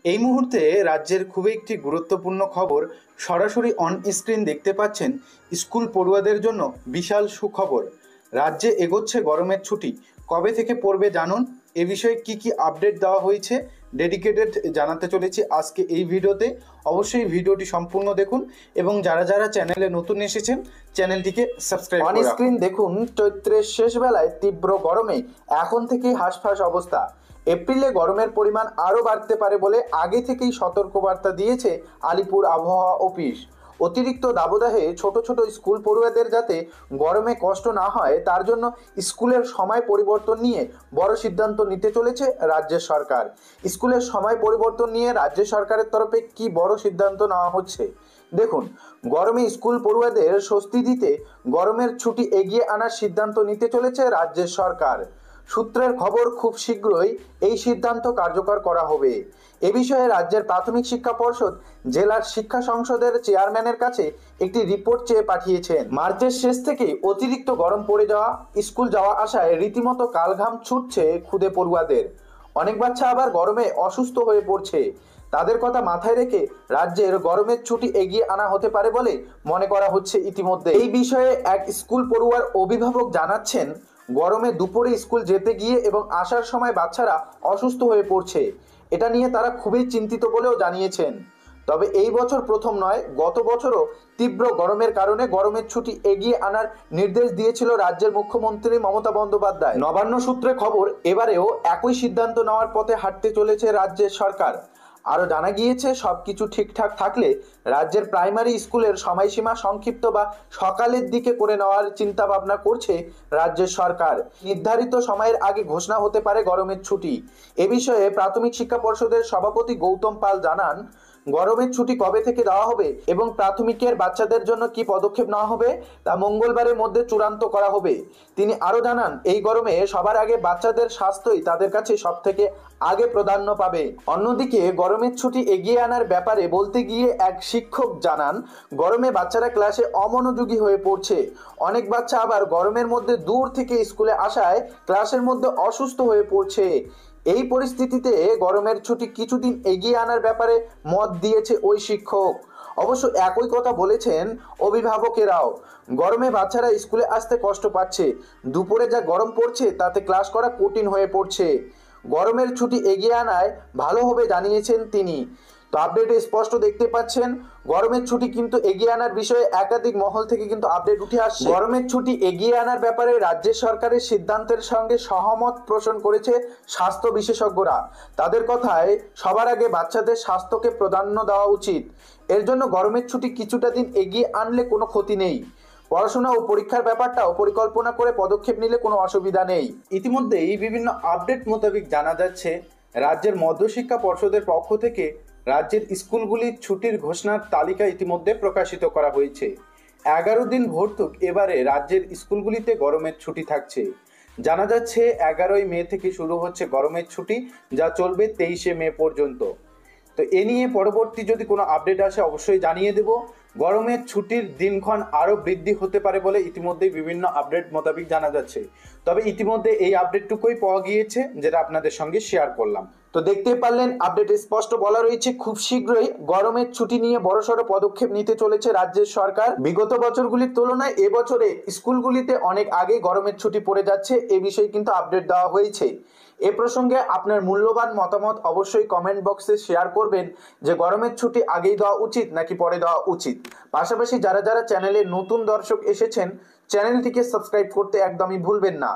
এই মুহূর্তে রাজ্যের খুবই একটি গুরুত্বপূর্ণ খবর সরাসরি অন স্ক্রিন দেখতে পাচ্ছেন। স্কুল পড়ুয়াদের জন্য বিশাল সুখবর। রাজ্যে এগোচ্ছে গরমের ছুটি। কবে থেকে পড়বে জানুন। এ বিষয়ে কি আপডেট দেওয়া হয়েছে ডেডিকেটেড জানাতে চলেছি আজকে এই ভিডিওতে। অবশ্যই ভিডিওটি সম্পূর্ণ দেখুন এবং যারা যারা চ্যানেলে নতুন এসেছেন চ্যানেলটিকে সাবস্ক্রাইব অন স্ক্রিন দেখুন, চৈত্রের শেষ বেলায় তীব্র গরমে এখন থেকেই হাঁসফাঁস অবস্থা। এপ্রিলে গরমের পরিমাণ আরও বাড়তে পারে বলে আগে থেকেই সতর্কবার্তা দিয়েছে আলিপুর আবহাওয়া অফিস। অতিরিক্ত দাবদাহে ছোট ছোট স্কুল পড়ুয়াদের যাতে গরমে কষ্ট না হয় তার জন্য স্কুলের সময় পরিবর্তন নিয়ে বড় সিদ্ধান্ত নিতে চলেছে রাজ্যের সরকার। স্কুলের সময় পরিবর্তন নিয়ে রাজ্য সরকারের তরফে কি বড় সিদ্ধান্ত নেওয়া হচ্ছে দেখুন। গরমে স্কুল পড়ুয়াদের স্বস্তি দিতে গরমের ছুটি এগিয়ে আনার সিদ্ধান্ত নিতে চলেছে রাজ্যের সরকার। সূত্রের খবর, খুব শীঘ্রই এই সিদ্ধান্ত কার্যকর করা হবে। এ বিষয়ে রাজ্যের প্রাথমিক শিক্ষা পর্ষদ জেলার শিক্ষা সংসদের চেয়ারম্যানের কাছে একটি রিপোর্ট চেয়ে পাঠিয়েছেন। মার্চের শেষ থেকে অতিরিক্ত গরম পড়ে যাওয়া, স্কুল যাওয়া আসায় রীতিমতো কালঘাম ছুটছে ক্ষুদে পড়ুয়াদের। অনেক বাচ্চা আবার গরমে অসুস্থ হয়ে পড়ছে। তাদের কথা মাথায় রেখে রাজ্যের গরমের ছুটি এগিয়ে আনা হতে পারে বলে মনে করা হচ্ছে ইতিমধ্যে। এই বিষয়ে এক স্কুল পড়ুয়ার অভিভাবক জানাচ্ছেন, গরমে দুপুরে স্কুল যেতে গিয়ে এবং আসার সময় বাচ্চারা অসুস্থ হয়ে পড়ছে। এটা নিয়ে তারা খুবই চিন্তিত বলেও জানিয়েছেন। তবে এই বছর প্রথম নয়, গত বছরও তীব্র গরমের কারণে গরমের ছুটি এগিয়ে আনার নির্দেশ দিয়েছিল রাজ্যের মুখ্যমন্ত্রী মমতা বন্দ্যোপাধ্যায়। নবান্ন সূত্রে খবর, এবারেও একই সিদ্ধান্ত নেওয়ার পথে হাঁটতে চলেছে রাজ্যের সরকার। আরও জানা গিয়েছে, সবকিছু ঠিকঠাক থাকলে রাজ্যের প্রাইমারি স্কুলের সময়সীমা সংক্ষিপ্ত বা সকালের দিকে করে নেওয়ার চিন্তা ভাবনা করছে রাজ্যের সরকার। নির্ধারিত সময়ের আগে ঘোষণা হতে পারে গরমের ছুটি। এ বিষয়ে প্রাথমিক শিক্ষা পর্ষদের সভাপতি গৌতম পাল জানান, গরমের ছুটি কবে থেকে দেওয়া হবে এবং প্রাথমিকের বাচ্চাদের জন্য কি পদক্ষেপ নেওয়া হবে তা মঙ্গলবারের মধ্যে চূড়ান্ত করা হবে। তিনি আরও জানান, এই গরমে সবার আগে বাচ্চাদের স্বাস্থ্যই তাদের কাছে সব থেকে আগে প্রাধান্য পাবে। অন্যদিকে গরমের ছুটি এগিয়ে আনার ব্যাপারে বলতে গিয়ে এক শিক্ষক জানান, গরমে বাচ্চারা ক্লাসে অমনোযোগী হয়ে পড়ছে। অনেক বাচ্চা আবার গরমের মধ্যে দূর থেকে স্কুলে আসায় ক্লাসের মধ্যে অসুস্থ হয়ে পড়ছে। এই পরিস্থিতিতে গরমের ছুটি কিছুদিন এগিয়ে আনার ব্যাপারে মত দিয়েছে ওই শিক্ষক। অবশ্য একই কথা বলেছেন অভিভাবকেরাও। গরমে বাচ্চারা স্কুলে আসতে কষ্ট পাচ্ছে, দুপুরে যা গরম পড়ছে তাতে ক্লাস করা কঠিন হয়ে পড়ছে। গরমের ছুটি এগিয়ে আনায় ভালো হবে জানিয়েছেন তিনি। তো আপডেটে স্পষ্ট দেখতে পাচ্ছেন, গরমের ছুটি কিন্তু এগিয়ে আনার বিষয়ে একাধিক মহল থেকে কিন্তু আপডেট উঠে আসছে। গরমের ছুটি এগিয়ে আনার ব্যাপারে রাজ্য সরকারের সিদ্ধান্তের সঙ্গে সহমত পোষণ করেছে স্বাস্থ্য বিশেষজ্ঞরা। তাদের কথায় সবার আগে বাচ্চাদের স্বাস্থ্যকে প্রাধান্য দেওয়া উচিত। এর জন্য গরমের ছুটি কিছুটা দিন এগিয়ে আনলে কোনো ক্ষতি নেই। পড়াশোনা ও পরীক্ষার ব্যাপারটাও পরিকল্পনা করে পদক্ষেপ নিলে কোনো অসুবিধা নেই। ইতিমধ্যেই বিভিন্ন আপডেট মোতাবেক জানা যাচ্ছে, রাজ্যের মধ্যশিক্ষা পর্ষদের পক্ষ থেকে রাজ্যের স্কুলগুলির ছুটির ঘোষণার তালিকা ইতিমধ্যে প্রকাশিত করা হয়েছে। 11 দিন ভর্তুক এবারে রাজ্যের স্কুলগুলিতে গরমের ছুটি থাকছে। জানা যাচ্ছে 11ই মে থেকে শুরু হচ্ছে গরমের ছুটি, যা চলবে 23শে মে পর্যন্ত। তো এ নিয়ে পরবর্তী যদি কোনো আপডেট আসে অবশ্যই জানিয়ে দেব। গরমের ছুটির দিনক্ষণ আরও বৃদ্ধি হতে পারে বলে ইতিমধ্যেই বিভিন্ন আপডেট মোতাবেক জানা যাচ্ছে। তবে ইতিমধ্যে এই আপডেটটুকুই পাওয়া গিয়েছে, যেটা আপনাদের সঙ্গে শেয়ার করলাম। তো দেখতেই পারলেন, আপডেটে স্পষ্ট বলা রয়েছে, খুব শীঘ্রই গরমের ছুটি নিয়ে বড়সড় পদক্ষেপ নিতে চলেছে রাজ্যের সরকার। বিগত বছরগুলির তুলনায় এবছরে স্কুলগুলিতে অনেক আগে গরমের ছুটি পড়ে যাচ্ছে, এ বিষয়ে কিন্তু আপডেট দেওয়া হয়েছে। এ প্রসঙ্গে আপনার মূল্যবান মতামত অবশ্যই কমেন্ট বক্সে শেয়ার করবেন যে গরমের ছুটি আগেই দেওয়া উচিত নাকি পরে দেওয়া উচিত। পাশাপাশি যারা যারা চ্যানেলে নতুন দর্শক এসেছেন চ্যানেলটিকে সাবস্ক্রাইব করতে একদমই ভুলবেন না।